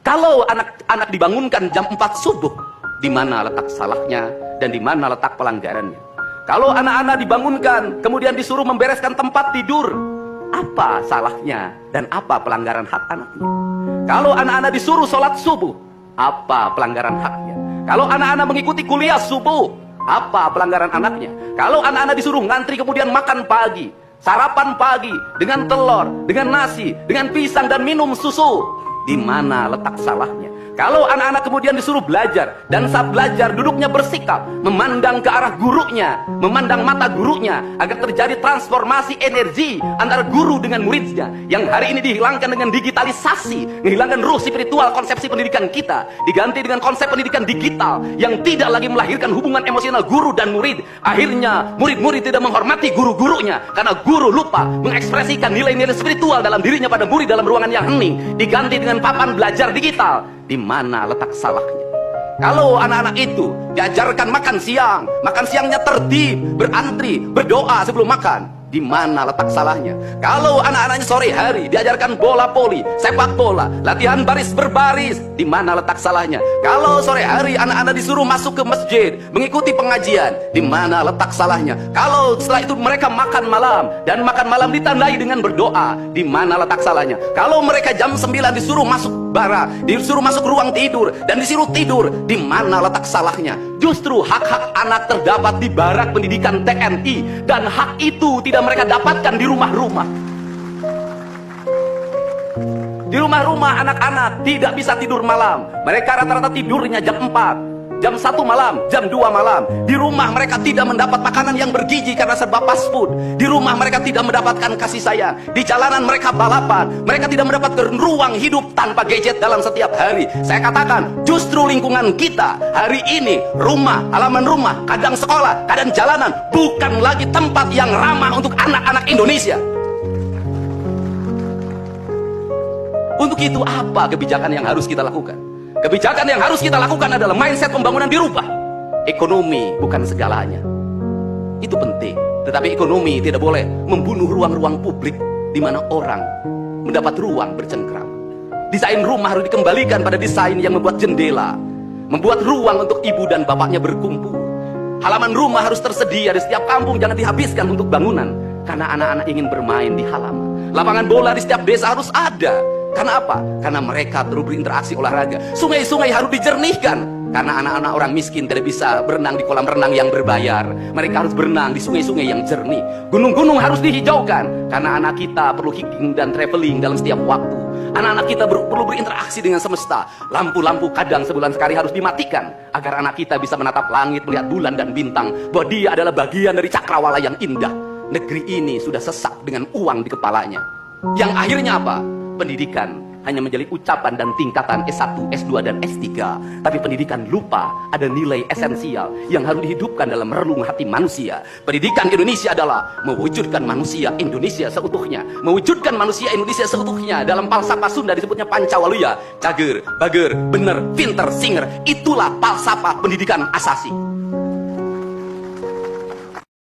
Kalau anak-anak dibangunkan jam 4 subuh, di mana letak salahnya dan di mana letak pelanggarannya? Kalau anak-anak dibangunkan kemudian disuruh membereskan tempat tidur, apa salahnya dan apa pelanggaran hak anaknya? Kalau anak-anak disuruh sholat subuh, apa pelanggaran haknya? Kalau anak-anak mengikuti kuliah subuh, apa pelanggaran anaknya? Kalau anak-anak disuruh ngantri kemudian makan pagi, sarapan pagi dengan telur, dengan nasi, dengan pisang dan minum susu, di mana letak salahnya? Kalau anak-anak kemudian disuruh belajar, dan saat belajar duduknya bersikap, memandang ke arah gurunya, memandang mata gurunya, agar terjadi transformasi energi antara guru dengan muridnya, yang hari ini dihilangkan dengan digitalisasi, menghilangkan ruh spiritual konsepsi pendidikan kita, diganti dengan konsep pendidikan digital, yang tidak lagi melahirkan hubungan emosional guru dan murid. Akhirnya murid-murid tidak menghormati guru-gurunya, karena guru lupa mengekspresikan nilai-nilai spiritual dalam dirinya pada murid dalam ruangan yang hening, diganti dengan papan belajar digital. Di mana letak salahnya? Kalau anak-anak itu diajarkan makan siangnya tertib, berantri, berdoa sebelum makan, di mana letak salahnya? Kalau anak-anaknya sore hari diajarkan bola voli, sepak bola, latihan baris berbaris, di mana letak salahnya? Kalau sore hari anak-anak disuruh masuk ke masjid, mengikuti pengajian, di mana letak salahnya? Kalau setelah itu mereka makan malam, dan makan malam ditandai dengan berdoa, di mana letak salahnya? Kalau mereka jam 9 disuruh masuk bara, disuruh masuk ruang tidur, dan disuruh tidur, di mana letak salahnya? Justru hak-hak anak terdapat di barak pendidikan TNI, dan hak itu tidak mereka dapatkan di rumah-rumah. Di rumah-rumah anak-anak tidak bisa tidur malam. Mereka rata-rata tidurnya jam 4, jam 1 malam, jam 2 malam. Di rumah mereka tidak mendapat makanan yang bergizi karena serba fast food. Di rumah mereka tidak mendapatkan kasih sayang. Di jalanan mereka balapan. Mereka tidak mendapatkan ruang hidup tanpa gadget dalam setiap hari. Saya katakan, justru lingkungan kita hari ini, rumah, halaman rumah, kadang sekolah, kadang jalanan, bukan lagi tempat yang ramah untuk anak-anak Indonesia. Untuk itu apa kebijakan yang harus kita lakukan? Kebijakan yang harus kita lakukan adalah mindset pembangunan dirubah. Ekonomi bukan segalanya. Itu penting. Tetapi ekonomi tidak boleh membunuh ruang-ruang publik di mana orang mendapat ruang bercengkrama. Desain rumah harus dikembalikan pada desain yang membuat jendela, membuat ruang untuk ibu dan bapaknya berkumpul. Halaman rumah harus tersedia di setiap kampung, jangan dihabiskan untuk bangunan, karena anak-anak ingin bermain di halaman. Lapangan bola di setiap desa harus ada. Karena apa? Karena mereka terus berinteraksi olahraga. Sungai-sungai harus dijernihkan, karena anak-anak orang miskin tidak bisa berenang di kolam renang yang berbayar. Mereka harus berenang di sungai-sungai yang jernih. Gunung-gunung harus dihijaukan, karena anak kita perlu hiking dan traveling dalam setiap waktu. Anak-anak kita perlu berinteraksi dengan semesta. Lampu-lampu kadang sebulan sekali harus dimatikan, agar anak kita bisa menatap langit, melihat bulan dan bintang, bahwa dia adalah bagian dari cakrawala yang indah. Negeri ini sudah sesak dengan uang di kepalanya. Yang akhirnya apa? Pendidikan hanya menjadi ucapan dan tingkatan S1, S2, dan S3. Tapi pendidikan lupa ada nilai esensial yang harus dihidupkan dalam relung hati manusia. Pendidikan Indonesia adalah mewujudkan manusia Indonesia seutuhnya. Mewujudkan manusia Indonesia seutuhnya. Dalam falsafah Sunda disebutnya Pancawaluya. Cager, bager, bener, pinter, singer. Itulah falsafah pendidikan asasi.